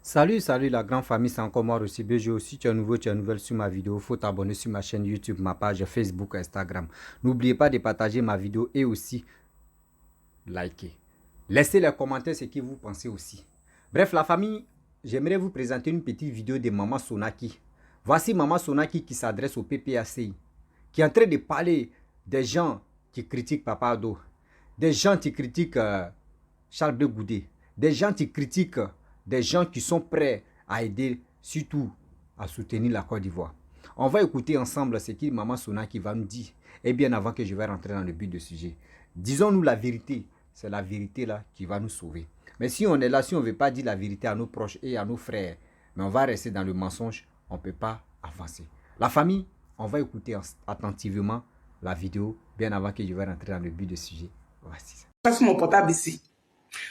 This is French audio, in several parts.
Salut la grande famille, c'est encore moi aussi BG. Si tu es nouveau, tu es nouvelle sur ma vidéo, il faut t'abonner sur ma chaîne YouTube, ma page Facebook, Instagram. N'oubliez pas de partager ma vidéo et aussi liker. Laissez les commentaires ce que vous pensez aussi. Bref, la famille, j'aimerais vous présenter une petite vidéo de Maman Sonaki. Voici Maman Sonaki qui s'adresse au PPACI, qui est en train de parler des gens qui critiquent Papa Ado, des gens qui critiquent Charles de Goudé, des gens qui critiquent des gens qui sont prêts à aider, surtout à soutenir la Côte d'Ivoire. On va écouter ensemble ce que Maman Sonaki va nous dire. Et bien avant que je vais rentrer dans le but du sujet, disons-nous la vérité. C'est la vérité là qui va nous sauver. Mais si on est là, si on ne veut pas dire la vérité à nos proches et à nos frères, mais on va rester dans le mensonge, on ne peut pas avancer. La famille, on va écouter attentivement la vidéo, bien avant que je vais rentrer dans le but du sujet. Voici ça. Passe mon portable ici.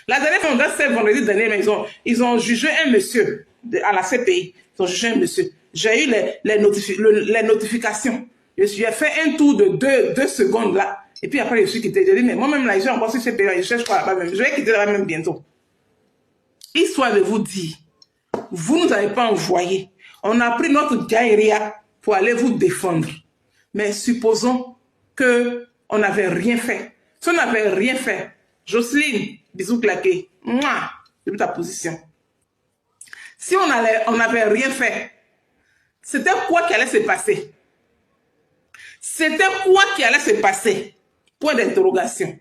La dernière fois, c'est vendredi dernier, mais ils ont jugé un monsieur à la CPI. Ils ont jugé un monsieur. J'ai eu les notifications. J'ai fait un tour de deux secondes là. Et puis après, je suis quitté. J'ai dit, mais moi-même là, je suis encore sur CPI. Je cherche quoi là-bas même. Je vais quitter là-bas même bientôt. Histoire de vous dire, vous ne nous avez pas envoyé. On a pris notre gaïria pour aller vous défendre. Mais supposons qu'on n'avait rien fait. Si on n'avait rien fait, Jocelyne, bisous claqués. Mouah, depuis ta position. Si on n'avait rien fait, c'était quoi qui allait se passer? C'était quoi qui allait se passer? Point d'interrogation.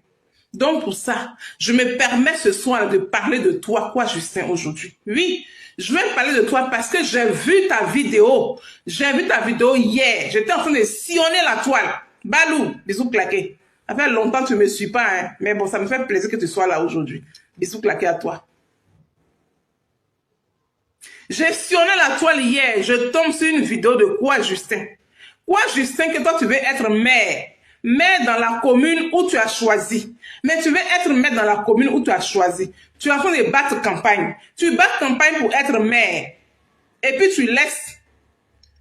Donc pour ça, je me permets ce soir de parler de toi, quoi Justin, aujourd'hui. Oui, je vais parler de toi parce que j'ai vu ta vidéo. J'ai vu ta vidéo hier. J'étais en train de sillonner la toile. Balou, bisous claqués. Ça fait longtemps que tu ne me suis pas, hein. Mais bon, ça me fait plaisir que tu sois là aujourd'hui. Bisous claqués à toi. J'ai sillonné la toile hier. Je tombe sur une vidéo de quoi Justin? Quoi Justin que toi tu veux être maire? Maire dans la commune où tu as choisi. Mais tu veux être maire dans la commune où tu as choisi. Tu es en train de battre campagne. Tu bats campagne pour être maire. Et puis tu laisses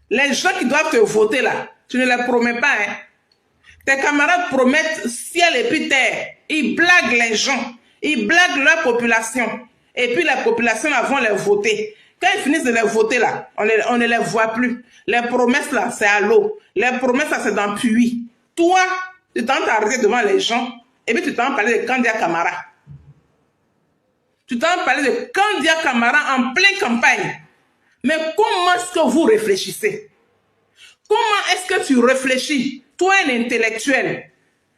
les gens qui doivent te voter là. Tu ne les promets pas, hein. Tes camarades promettent ciel et puis terre. Ils blaguent les gens. Ils blaguent leur population. Et puis la population là vont les voter. Quand ils finissent de les voter là, on ne les voit plus. Les promesses là, c'est à l'eau. Les promesses là, c'est dans puits. Toi, tu t'en arrêté devant les gens. Et puis tu t'en parlais de Kandia Camara. Tu t'en parlais de Kandia Camara en pleine campagne. Mais comment est-ce que vous réfléchissez? Comment est-ce que tu réfléchis? Toi, un intellectuel,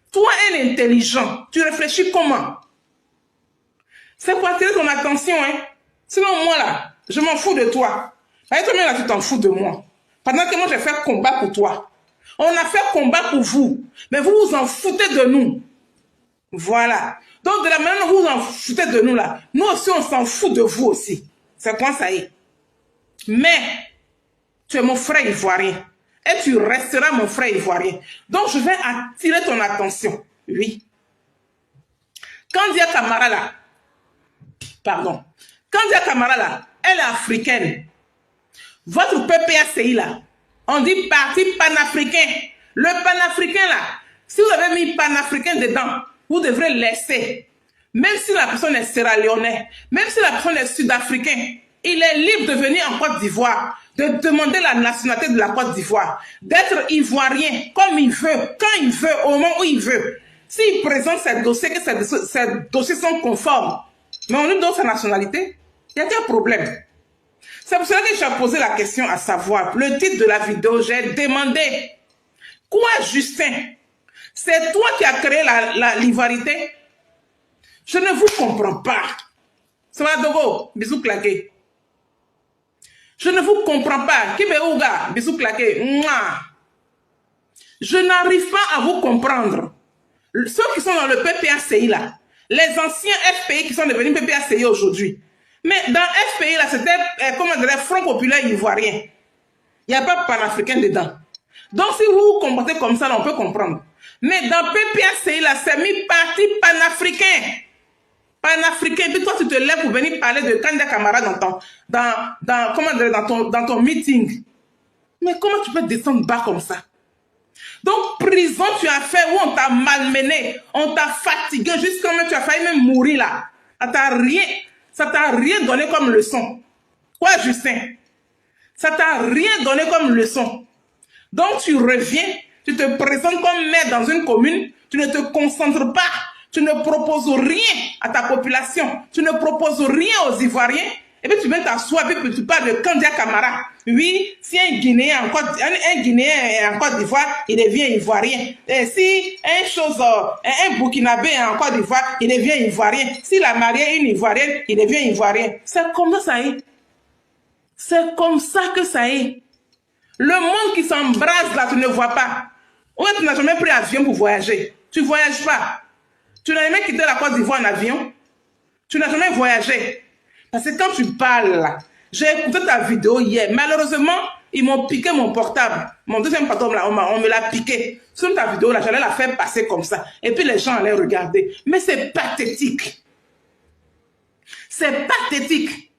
toi, un intelligent, tu réfléchis comment? C'est pour attirer ton attention, hein? Sinon, moi, là, je m'en fous de toi. Et toi-même, là, tu t'en fous de moi. Pendant que moi, j'ai fait combat pour toi. On a fait combat pour vous. Mais vous vous en foutez de nous. Voilà. Donc, de la manière dont vous vous en foutez de nous, là, nous aussi, on s'en fout de vous aussi. C'est quand ça y est. Mais, tu es mon frère ivoirien. Et tu resteras mon frère ivoirien. Donc, je vais attirer ton attention. Oui. Kandia Camara, là, pardon. Kandia Camara, là, elle est africaine. Votre PPACI, là, on dit parti panafricain. Le panafricain, là, si vous avez mis panafricain dedans, vous devrez laisser. Même si la personne est sierra-léonais, même si la personne est sud-africain, il est libre de venir en Côte d'Ivoire, de demander la nationalité de la Côte d'Ivoire, d'être ivoirien comme il veut, quand il veut, au moment où il veut. S'il présente ses dossiers, que ses dossiers sont conformes, mais on lui donne sa nationalité, il y a quel problème? C'est pour cela que j'ai posé la question à savoir. Le titre de la vidéo, j'ai demandé, quoi Justin? C'est toi qui as créé l'ivoirité? Je ne vous comprends pas. Ça va Dogo, bisous claqués. Je ne vous comprends pas. Kibéouga, bisous claqués. Mouah. Je n'arrive pas à vous comprendre. Ceux qui sont dans le PPACI là, les anciens FPI qui sont devenus PPACI aujourd'hui. Mais dans FPI là, c'était, comment dire, Front Populaire Ivoirien. Il n'y a pas panafricain dedans. Donc si vous vous comportez comme ça, là, on peut comprendre. Mais dans PPACI là, c'est mis parti panafricain. Panafricain, puis toi tu te lèves pour venir parler de Kandia Camara dans ton meeting. Mais comment tu peux descendre bas comme ça? Donc prison tu as fait où on t'a malmené, on t'a fatigué jusqu'à même tu as failli même mourir là. Ça t'a rien donné comme leçon. Quoi, Justin? Ça t'a rien donné comme leçon. Donc, tu reviens, tu te présentes comme maire dans une commune, tu ne te concentres pas, tu ne proposes rien à ta population, tu ne proposes rien aux Ivoiriens, et puis tu viens t'asseoir, et puis tu parles de Kandia Camara. Oui, si un Guinéen en Côte d'Ivoire, il devient Ivoirien. Et si un Burkinabé en Côte d'Ivoire, il devient Ivoirien. S'il a marié une Ivoirienne, il devient Ivoirien. C'est comme ça est. C'est comme ça que ça est. Le monde qui s'embrase là, tu ne vois pas. Ouais, tu n'as jamais pris avion pour voyager. Tu ne voyages pas. Tu n'as jamais quitté la Côte d'Ivoire en avion. Tu n'as jamais voyagé. Parce que quand tu parles là, j'ai écouté ta vidéo hier. Malheureusement, ils m'ont piqué mon portable. Mon deuxième patron, là, on me l'a piqué. Sur ta vidéo là, j'allais la faire passer comme ça. Et puis les gens allaient regarder. Mais c'est pathétique. C'est pathétique.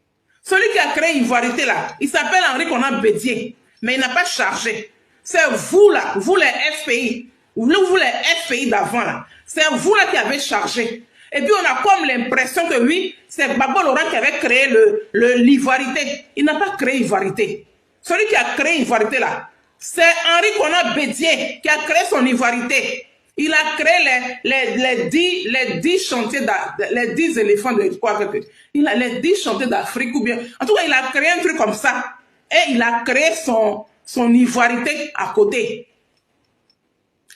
Celui qui a créé Ivoirité là, il s'appelle Henri Konan Bédier. Mais il n'a pas chargé. C'est vous là, vous les FPI. Vous les FPI d'avant là. C'est vous là qui avez chargé. Et puis on a comme l'impression que oui, c'est Gbagbo Laurent qui avait créé l'Ivoirité. Il n'a pas créé Ivoirité. Celui qui a créé Ivoirité là, c'est Henri Konan Bédier qui a créé son Ivoirité. Il a créé les 10 chantiers, les 10 éléphants de quoi que il a les 10 chantiers d'Afrique ou bien. En tout cas, il a créé un truc comme ça. Et il a créé son Ivoirité à côté.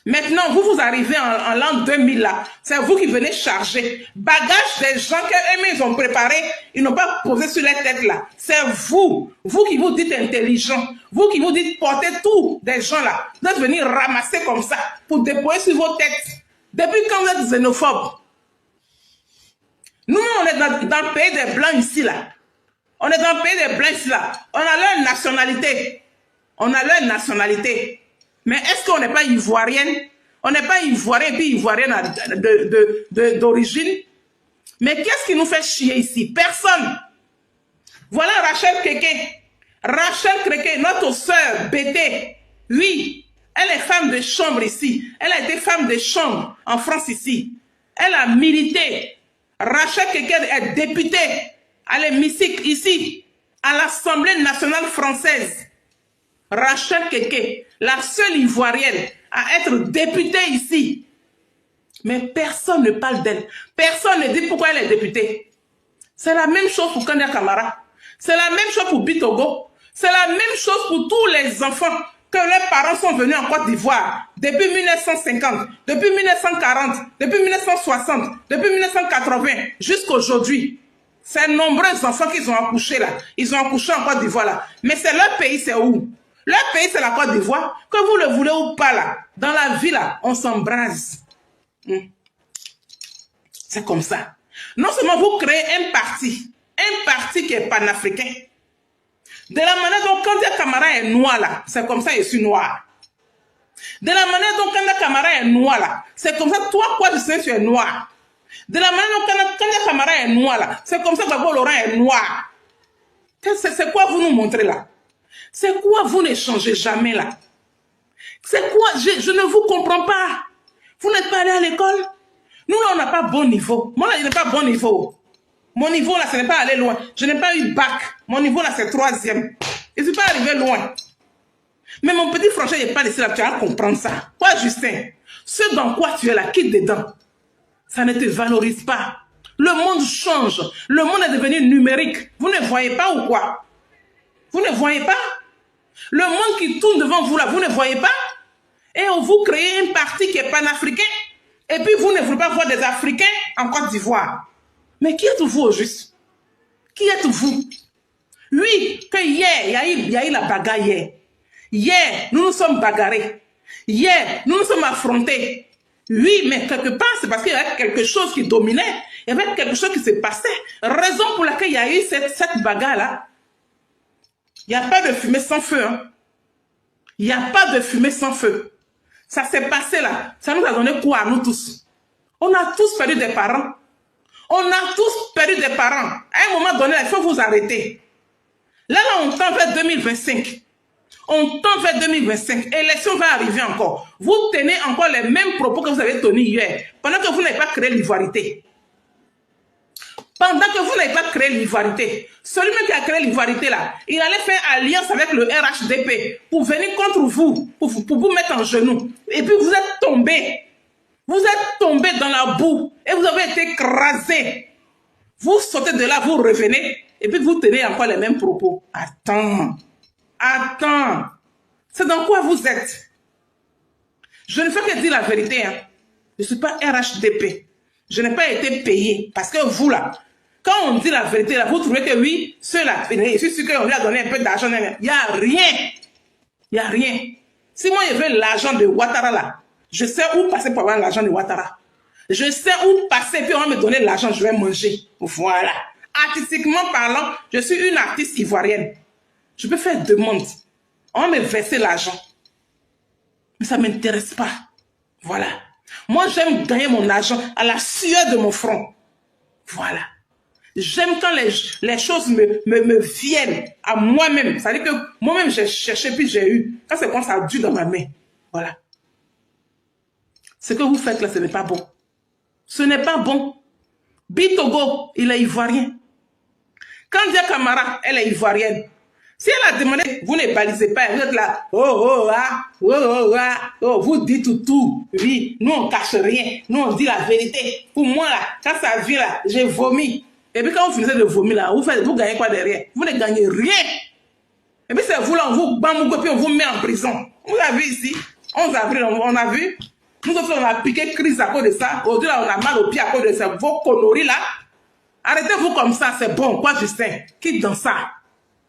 Maintenant, vous arrivez en l'an 2000 là, c'est vous qui venez charger. Bagage des gens qu'eux-mêmes ils ont préparés, ils n'ont pas posé sur les têtes là. C'est vous qui vous dites intelligent, vous qui vous dites porter tout des gens là, de venir ramasser comme ça pour déposer sur vos têtes. Depuis quand vous êtes xénophobe? Nous, on est dans le pays des Blancs ici là. On est dans le pays des Blancs ici là. On a leur nationalité. On a leur nationalité. Mais est-ce qu'on n'est pas ivoirienne? On n'est pas ivoirien puis ivoirienne d'origine. Mais qu'est-ce qui nous fait chier ici? Personne. Voilà Rachel Keke. Rachel Keke, notre sœur Bété. Oui, elle est femme de chambre ici. Elle a été femme de chambre en France ici. Elle a milité. Rachel Keke est députée à l'hémicycle ici, à l'Assemblée nationale française. Rachel Keke, la seule ivoirienne à être députée ici. Mais personne ne parle d'elle. Personne ne dit pourquoi elle est députée. C'est la même chose pour Kandia Camara. C'est la même chose pour Bitogo. C'est la même chose pour tous les enfants que leurs parents sont venus en Côte d'Ivoire depuis 1950, depuis 1940, depuis 1960, depuis 1980, jusqu'à aujourd'hui. Ces nombreux enfants qu'ils ont accouchés là, ils ont accouché en Côte d'Ivoire là. Mais c'est leur pays, c'est où? Leur pays, c'est la Côte d'Ivoire. Que vous le voulez ou pas là, dans la vie là, on s'embrase. C'est comme ça. Non seulement vous créez un parti qui est panafricain. De la manière dont Kandia Camara est noir là, c'est comme ça je suis noir. De la manière dont Kandia Camara est noir là, c'est comme ça toi quoi tu sais tu es noir. De la manière dont Kandia Camara est noir là, c'est comme ça que Gbagbo Laurent est noir. C'est quoi vous nous montrez là? C'est quoi vous ne changez jamais là? C'est quoi? Je ne vous comprends pas. Vous n'êtes pas allé à l'école? Nous là on n'a pas bon niveau. Moi là je n'ai pas bon niveau. Mon niveau là ce n'est pas allé loin. Je n'ai pas eu bac. Mon niveau là c'est 3e. Je ne suis pas arrivé loin. Mais mon petit frangin il n'est pas laissé là. Tu vas comprendre ça. Quoi Justin? Ce dans quoi tu es là, quitte dedans. Ça ne te valorise pas. Le monde change. Le monde est devenu numérique. Vous ne voyez pas ou quoi? Vous ne voyez pas? Le monde qui tourne devant vous là, vous ne voyez pas? Et vous créez un parti qui est panafricain. Et puis vous ne voulez pas voir des Africains en Côte d'Ivoire. Mais qui êtes-vous au juste? Qui êtes-vous? Oui, que hier, il y a eu la bagarre hier. Hier, nous nous sommes bagarrés. Hier, nous nous sommes affrontés. Oui, mais quelque part, c'est parce qu'il y avait quelque chose qui dominait. Il y avait quelque chose qui se passait. Raison pour laquelle il y a eu cette bagarre-là. Il n'y a pas de fumée sans feu. Hein. Il n'y a pas de fumée sans feu. Ça s'est passé là. Ça nous a donné quoi à nous tous? On a tous perdu des parents. On a tous perdu des parents. À un moment donné, il faut vous arrêter. Là, on tend vers 2025. On tend vers 2025. L'élection va arriver encore. Vous tenez encore les mêmes propos que vous avez tenus hier. Pendant que vous n'avez pas créé l'ivoirité. Pendant que vous n'avez pas créé l'ivoirité, celui qui a créé l'ivoirité là, il allait faire alliance avec le RHDP pour venir contre vous, pour vous mettre en genoux. Et puis vous êtes tombé. Vous êtes tombé dans la boue et vous avez été écrasé. Vous sortez de là, vous revenez et puis vous tenez encore les mêmes propos. Attends. C'est dans quoi vous êtes? Je ne fais que dire la vérité. Hein. Je ne suis pas RHDP. Je n'ai pas été payé parce que vous là, quand on dit la vérité, là, vous trouvez que oui, ceux-là, je suis sûr qu'on lui a donné un peu d'argent. Il n'y a rien. Il n'y a rien. Si moi, je veux l'argent de Ouattara, là, je sais où passer pour avoir l'argent de Ouattara. Je sais où passer, puis on va me donner l'argent, je vais manger. Voilà. Artistiquement parlant, je suis une artiste ivoirienne. Je peux faire demande. On va me verser l'argent. Mais ça ne m'intéresse pas. Voilà. Moi, j'aime gagner mon argent à la sueur de mon front. Voilà. J'aime quand les choses me viennent à moi-même. C'est-à-dire que moi-même, j'ai cherché puis j'ai eu. Quand c'est quand ça a dû dans ma main. Voilà. Ce que vous faites là, ce n'est pas bon. Ce n'est pas bon. Bitogo, il est ivoirien. Kandia Camara, elle est ivoirienne. Si elle a demandé, vous ne balisez pas, vous êtes là, vous dites tout. Oui, nous on cache rien, nous on dit la vérité. Pour moi là, quand ça vient là, j'ai vomi. Et puis quand vous finissez de vomir là, vous gagnez quoi derrière? Vous ne gagnez rien. Et puis c'est vous là, on vous bambouille, puis on vous met en prison. Vous avez vu ici, 11 avril, on a vu. Nous autres, on a piqué crise à cause de ça. Aujourd'hui, on a mal au pied à cause de ça. Vos conneries là. Arrêtez-vous comme ça, c'est bon. Quoi, Justin? Quitte dans ça.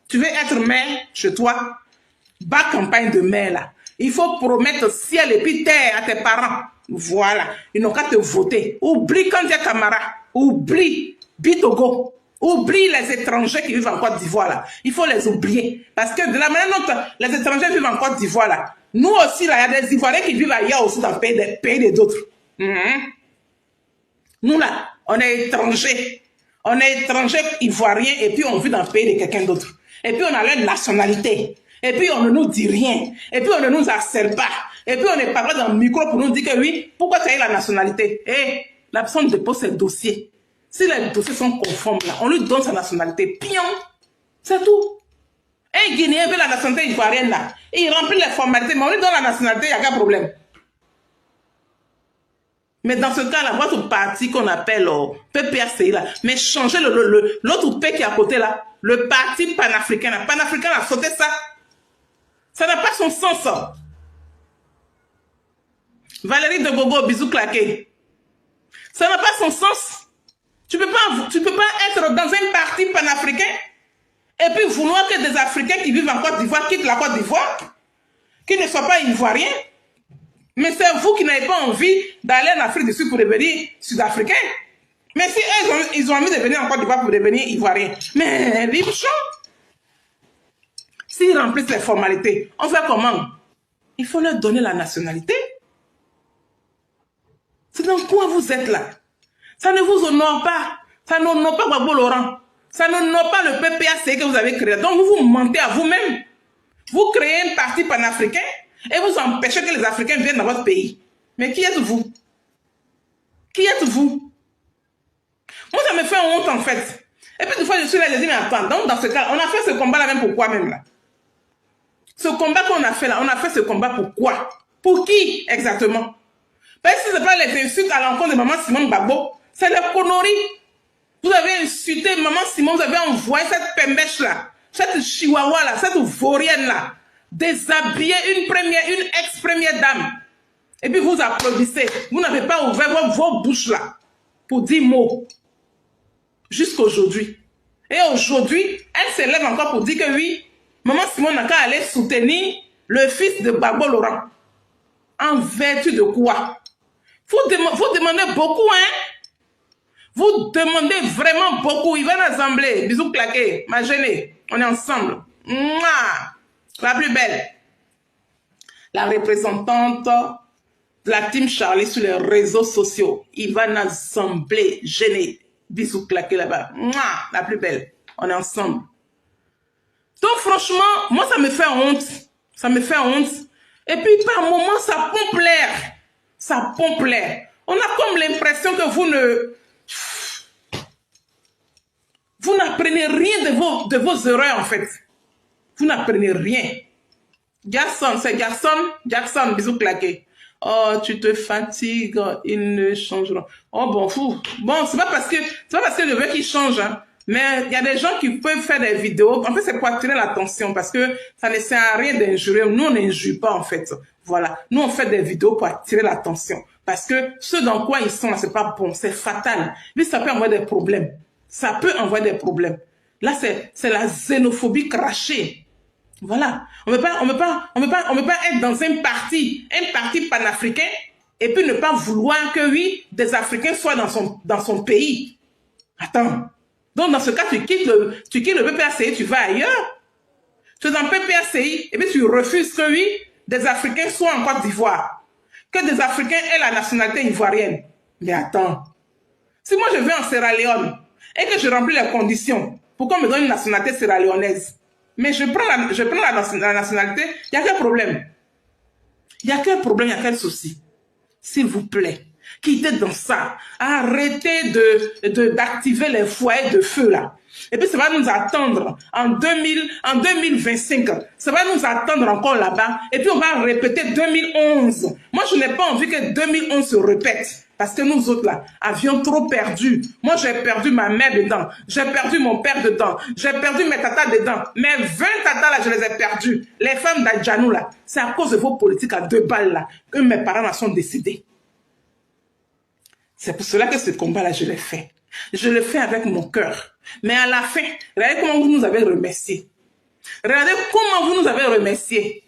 Tu veux être maire chez toi? Bas campagne de maire là. Il faut promettre ciel et puis terre à tes parents. Voilà. Ils n'ont qu'à te voter. Oublie Kandia Camara. Oublie Bitogo. Oublie les étrangers qui vivent en Côte d'Ivoire là. Il faut les oublier. Parce que de la manière dont les étrangers vivent en Côte d'Ivoire là, nous aussi là, il y a des Ivoiriens qui vivent ailleurs aussi dans le pays des autres. Nous là, on est étrangers. On est étrangers ivoiriens et puis on vit dans le pays de quelqu'un d'autre. Et puis on a leur nationalité. Et puis on ne nous dit rien. Et puis on ne nous harcèle pas. Et puis on est pas dans le micro pour nous dire que oui, pourquoi tu as eu la nationalité? Et la personne dépose ses dossiers. Si les dossiers sont conformes là, on lui donne sa nationalité. Pion. C'est tout. Un Guinéen veut la nationalité ivoirienne là. Et il remplit les formalités, mais on lui donne la nationalité, il n'y a qu'un problème. Mais dans ce cas-là, votre parti qu'on appelle PPACI là, mais changez l'autre P qui est à côté là, le parti panafricain là. Panafricain a sauté ça. Ça n'a pas son sens. Ça. Valérie de Bobo, bisous claqués. Ça n'a pas son sens. Tu peux pas être dans un parti panafricain et puis vouloir que des Africains qui vivent en Côte d'Ivoire quittent la Côte d'Ivoire, qui ne soient pas ivoiriens. Mais c'est vous qui n'avez pas envie d'aller en Afrique du Sud pour devenir sud-africain. Mais si eux, ils ont envie de venir en Côte d'Ivoire pour devenir ivoiriens, mais libre champ. S'ils remplissent les formalités, on fait comment? Il faut leur donner la nationalité. C'est dans quoi vous êtes là? Ça ne vous honore pas. Ça n'honore pas Gbagbo Laurent. Ça n'honore pas le PPAC que vous avez créé. Donc vous vous mentez à vous-même. Vous créez un parti panafricain et vous empêchez que les Africains viennent dans votre pays. Mais qui êtes-vous? Qui êtes-vous? Moi, ça me fait honte en fait. Et puis des fois, je suis là, je dis, mais attends, donc dans ce cas, on a fait ce combat-là même pourquoi même là? Ce combat qu'on a fait là, on a fait ce combat pourquoi? Pour qui exactement? Parce que ce n'est pas les insultes à l'encontre de maman Simone Gbagbo, c'est les conneries. Vous avez insulté maman Simone, vous avez envoyé cette pembèche là, cette chihuahua là, cette vaurienne là, déshabiller une ex-première dame. Et puis vous applaudissez. Vous n'avez pas ouvert vos bouches là pour dire mots. Jusqu'aujourd'hui. Et aujourd'hui, elle s'élève encore pour dire que oui, maman Simone n'a qu'à aller soutenir le fils de Gbagbo Laurent. En vertu de quoi? Vous demandez beaucoup, hein? Vous demandez vraiment beaucoup. Il va à l'Assemblée. Bisous claqués. Ma gênée. On est ensemble. Mouah! La plus belle. La représentante de la team Charlie sur les réseaux sociaux. Il va à l'Assemblée. Gênée. Bisous claqués là-bas. Mouah! La plus belle. On est ensemble. Donc franchement, moi ça me fait honte. Ça me fait honte. Et puis par moments, ça pompe l'air. Ça pompe l'air. On a comme l'impression que vous ne... Vous n'apprenez rien de vos erreurs, en fait. Vous n'apprenez rien. Jackson, c'est Jackson, bisous claqués. Oh, tu te fatigues, ils ne changeront. Oh, bon, fou. Bon, c'est pas parce que je veux qu'ils changent, hein. Mais il y a des gens qui peuvent faire des vidéos. En fait, c'est pour attirer l'attention parce que ça ne sert à rien d'injurer. Nous, on n'injure pas, en fait. Voilà. Nous, on fait des vidéos pour attirer l'attention. Parce que ce dans quoi ils sont là, c'est pas bon. C'est fatal. Mais ça peut envoyer des problèmes. Ça peut envoyer des problèmes. Là, c'est la xénophobie crachée. Voilà. On ne peut pas être dans un parti panafricain et puis ne pas vouloir que, oui, des Africains soient dans son pays. Attends. Donc, dans ce cas, tu quittes le PPACI, tu vas ailleurs. Tu es dans le PPACI et puis tu refuses que, oui, des Africains soient en Côte d'Ivoire. Que des Africains aient la nationalité ivoirienne. Mais attends. Si moi, je vais en Sierra Leone et que je remplis les conditions pour qu'on me donne une nationalité sierra-léonaise, mais je prends la nationalité, il n'y a quel problème? Il n'y a quel problème, il n'y a quel souci? S'il vous plaît, quittez dans ça. Arrêtez d'activer les foyers de feu là. Et puis ça va nous attendre en 2025. Ça va nous attendre encore là-bas. Et puis on va répéter 2011. Moi, je n'ai pas envie que 2011 se répète. Parce que nous autres là, avions trop perdu. Moi, j'ai perdu ma mère dedans. J'ai perdu mon père dedans. J'ai perdu mes tatas dedans. Mes 20 tatas là, je les ai perdus. Les femmes d'Adjanou là, c'est à cause de vos politiques à 2 balles là que mes parents là sont décédés. C'est pour cela que ce combat-là, je l'ai fait. Je le fais avec mon cœur. Mais à la fin, regardez comment vous nous avez remerciés. Regardez comment vous nous avez remerciés.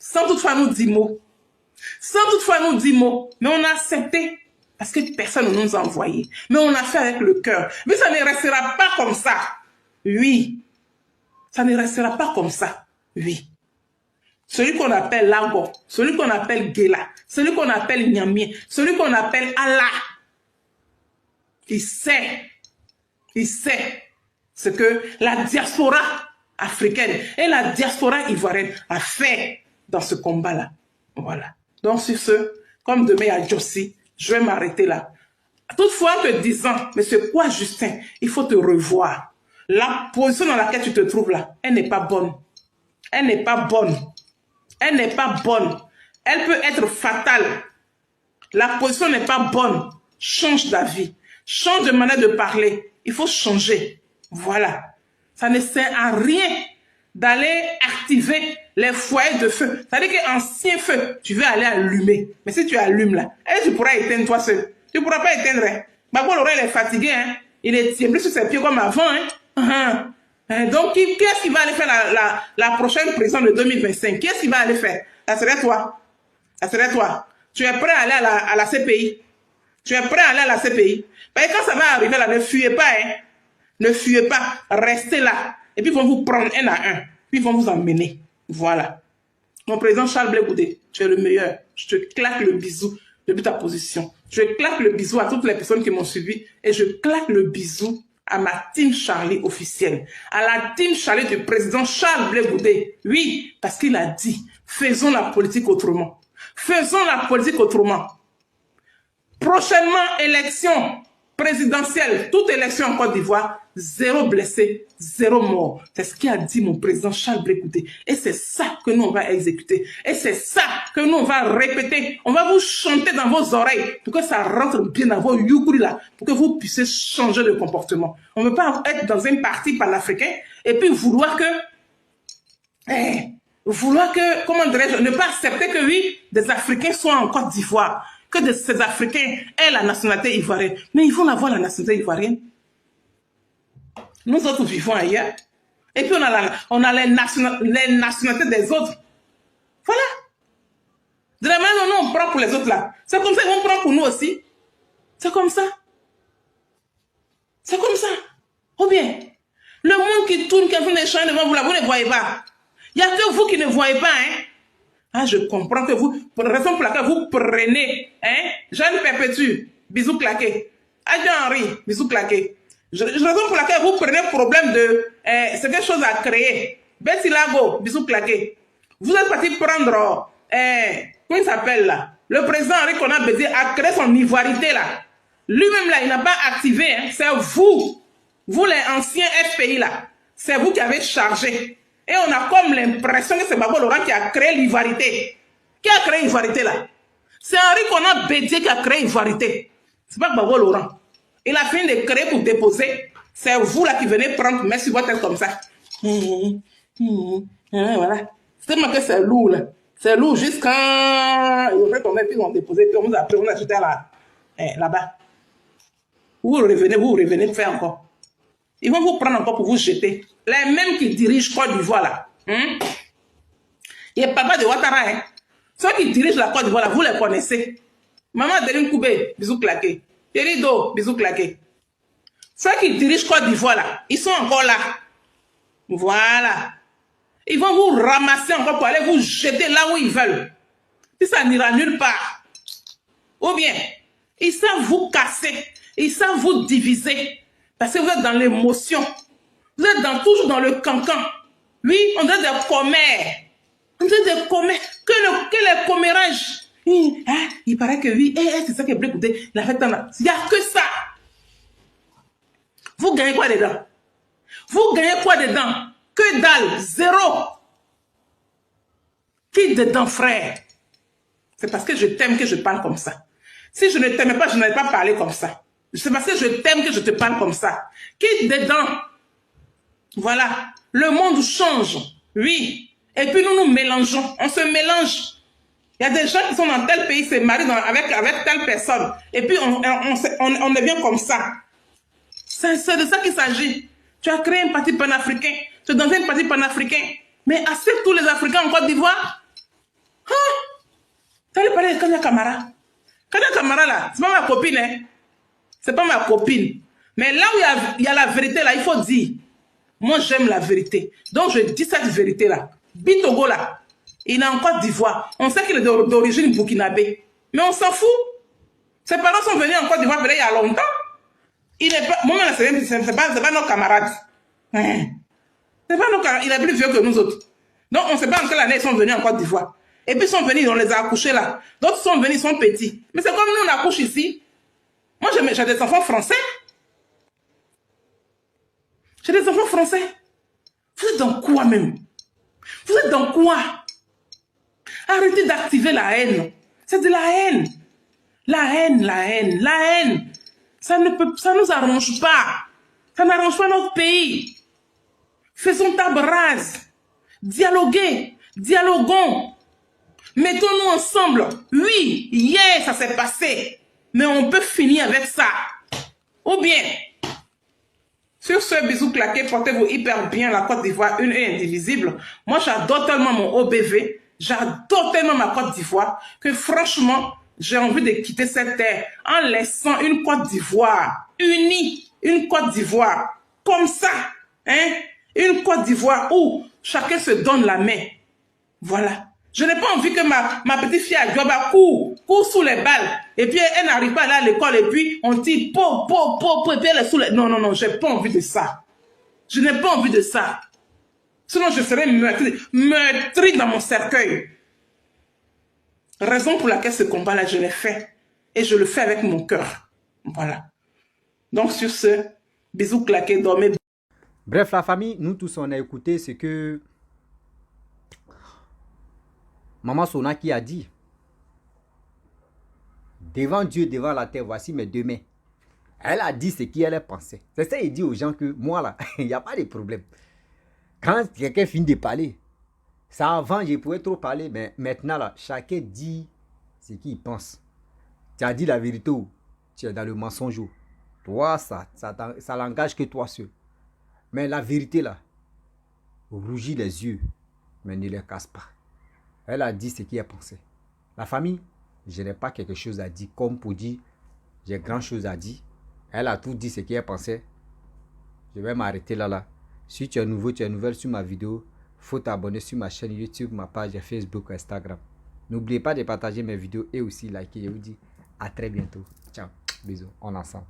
Sans toutefois nous dire mots. Sans toutefois nous dire mots. Mais on a accepté. Parce que personne ne nous a envoyé. Mais on a fait avec le cœur. Mais ça ne restera pas comme ça. Oui. Ça ne restera pas comme ça. Oui. Celui qu'on appelle Lago, celui qu'on appelle Gela, celui qu'on appelle Nyamie, celui qu'on appelle Allah, il sait ce que la diaspora africaine et la diaspora ivoirienne a fait dans ce combat-là. Voilà. Donc sur ce, comme demain il y a Josie, je vais m'arrêter là. Toutefois, en te disant, mais c'est quoi Justin? Il faut te revoir. La position dans laquelle tu te trouves là, elle n'est pas bonne. Elle n'est pas bonne. Elle n'est pas bonne. Elle peut être fatale. La position n'est pas bonne. Change d'avis. Change de manière de parler. Il faut changer. Voilà. Ça ne sert à rien d'aller activer les foyers de feu. C'est-à-dire qu'ancien feu, tu veux aller allumer. Mais si tu allumes là, tu pourras éteindre toi seul. Tu ne pourras pas éteindre. Babou Laurent, il est fatigué. Hein? Il est tiéblé sur ses pieds comme avant. Hein? Donc, qui est-ce qui va aller faire la prochaine prison de 2025? Qui est-ce qui va aller faire? Ça serait toi. Ça serait toi. Tu es prêt à aller à la CPI. Tu es prêt à aller à la CPI. Mais quand ça va arriver là, ne fuyez pas. Hein? Ne fuyez pas. Restez là. Et puis, ils vont vous prendre un à un. Puis, ils vont vous emmener. Voilà. Mon président Charles Blé Goudé, tu es le meilleur. Je te claque le bisou depuis ta position. Je claque le bisou à toutes les personnes qui m'ont suivi. Et je claque le bisou à ma team Charlie officielle. À la team Charlie du président Charles Blé Goudé. Oui, parce qu'il a dit, faisons la politique autrement. Faisons la politique autrement. Prochainement, élection présidentielle, toute élection en Côte d'Ivoire, 0 blessé, 0 mort. C'est ce qu'a dit mon président Charles Blé Goudé. Et c'est ça que nous, on va exécuter. Et c'est ça que nous, on va répéter. On va vous chanter dans vos oreilles pour que ça rentre bien dans vos yougouris là, pour que vous puissiez changer de comportement. On ne veut pas être dans un parti panafricain et puis vouloir que, comment dirais-je, ne pas accepter que oui, des Africains soient en Côte d'Ivoire. Que ces Africains aient la nationalité ivoirienne. Mais ils vont avoir la nationalité ivoirienne. Nous autres vivons ailleurs. Et puis on a les nationalités des autres. Voilà. De la manière dont nous on prend pour les autres là. C'est comme ça qu'on prend pour nous aussi. C'est comme ça. C'est comme ça. Ou bien, le monde qui tourne, qui a fait des champs devant vous là, vous ne voyez pas. Il n'y a que vous qui ne voyez pas, hein. Ah, je comprends que vous, pour la raison pour laquelle vous prenez, hein, Jeanne Perpétue, bisous claqués. Adjan Henri, bisous claqués. Raison pour laquelle vous prenez problème de, c'est quelque chose à créer. Betty Lago, bisous claqués. Vous êtes parti prendre, comment il s'appelle là? Le président Henri Konan Bédié a créé son ivoirité là. Lui-même là, il n'a pas activé, hein, c'est vous. Vous les anciens FPI là, c'est vous qui avez chargé. Et on a comme l'impression que c'est Gbagbo Laurent qui a créé l'ivarité. Qui a créé l'ivarité là? C'est Henri Konan Bédié qui a créé l'ivarité. C'est pas Gbagbo Laurent. Il a fini de créer pour déposer. C'est vous là qui venez prendre, mais sur votre tête comme ça. Voilà. C'est tellement que c'est lourd là. C'est lourd jusqu'à... Ils ont fait tomber, puis ils ont déposé, puis on nous a pris, on a jeté là-bas. Vous revenez pour faire encore. Ils vont vous prendre encore pour vous jeter. Les mêmes qui dirigent Côte d'Ivoire là. Il y a papa de Ouattara. Hein? Ceux qui dirigent la Côte d'Ivoire là, vous les connaissez. Maman Adeline Koubé, bisous claqués. Thierry Do, bisous claqués. Ceux qui dirigent Côte d'Ivoire là, ils sont encore là. Voilà. Ils vont vous ramasser encore pour aller vous jeter là où ils veulent. Puis ça n'ira nulle part. Ou bien, ils savent vous casser. Ils savent vous diviser. Parce que vous êtes dans l'émotion. Vous êtes toujours dans le cancan. Oui, on dirait des commères. On dirait des commères. Que les commérages. Il paraît que oui. C'est ça qui est bien écouté. La fête en a. Il n'y a que ça. Vous gagnez quoi dedans? Vous gagnez quoi dedans? Que dalle. Zéro. Qui dedans, frère? C'est parce que je t'aime que je parle comme ça. Si je ne t'aimais pas, je n'allais pas parler comme ça. C'est parce que je t'aime que je te parle comme ça. Qui dedans? Voilà. Le monde change. Oui. Et puis nous nous mélangeons. On se mélange. Il y a des gens qui sont dans tel pays, se marient avec telle personne. Et puis on devient comme ça. C'est de ça qu'il s'agit. Tu as créé un parti panafricain. Tu es dans un parti panafricain. Mais accepte tous les Africains en Côte d'Ivoire. Tu allais parler de Kanya Kamara. Kanya Kamara là, c'est pas ma copine. Hein? C'est pas ma copine. Mais là où il y a la vérité là, il faut dire. Moi j'aime la vérité. Donc je dis cette vérité là. Bitogo là, il est en Côte d'Ivoire. On sait qu'il est d'origine burkinabé. Mais on s'en fout. Ses parents sont venus en Côte d'Ivoire il y a longtemps. Il est pas, moi-même, c'est pas nos camarades. C'est pas nos camarades. Il est plus vieux que nous autres. Donc, on ne sait pas en quelle année ils sont venus en Côte d'Ivoire. Et puis, ils sont venus, on les a accouchés là. D'autres sont venus, ils sont petits. Mais c'est comme nous, on accouche ici. Moi, j'ai des enfants français. J'ai des enfants français. Vous êtes dans quoi même? Vous êtes dans quoi? Arrêtez d'activer la haine. C'est de la haine. La haine, la haine, la haine. Ça nous arrange pas. Ça n'arrange pas notre pays. Faisons table rase. Dialoguons. Mettons-nous ensemble. Oui, hier, ça s'est passé. Mais on peut finir avec ça. Ou bien, sur ce, bisous claqués, portez-vous hyper bien. La Côte d'Ivoire, une et indivisible. Moi, j'adore tellement mon OBV. J'adore tellement ma Côte d'Ivoire que franchement, j'ai envie de quitter cette terre en laissant une Côte d'Ivoire unie, une Côte d'Ivoire comme ça, hein? Une Côte d'Ivoire où chacun se donne la main. Voilà. Je n'ai pas envie que ma petite fille à Dioba court sous les balles et puis elle n'arrive pas à aller à l'école et puis on dit po, et puis elle est sous les... Non, j'ai pas envie de ça. Je n'ai pas envie de ça. Sinon je serais meurtri dans mon cercueil. Raison pour laquelle ce combat-là, je l'ai fait. Et je le fais avec mon cœur. Voilà. Donc, sur ce, bisous claqués, dormez. Bref, la famille, nous tous, on a écouté ce que Maman Sonaki a dit. Devant Dieu, devant la terre, voici mes deux mains. Elle a dit ce qu'elle pensait. C'est ça, il dit aux gens que moi, là, il n'y a pas de problème. Quand quelqu'un finit de parler, ça avant, je pouvais trop parler, mais maintenant, là, chacun dit ce qu'il pense. Tu as dit la vérité ou tu es dans le mensonge. Toi, ça l'engage que toi seul. Mais la vérité, là, rougit les yeux, mais ne les casse pas. Elle a dit ce qu'elle pensait. La famille, je n'ai pas quelque chose à dire, comme pour dire, j'ai grand chose à dire. Elle a tout dit ce qu'elle pensait. Je vais m'arrêter là. Si tu es nouveau, tu es nouvelle sur ma vidéo, faut t'abonner sur ma chaîne YouTube, ma page Facebook, Instagram. N'oubliez pas de partager mes vidéos et aussi liker. Je vous dis à très bientôt. Ciao. Bisous. On est ensemble.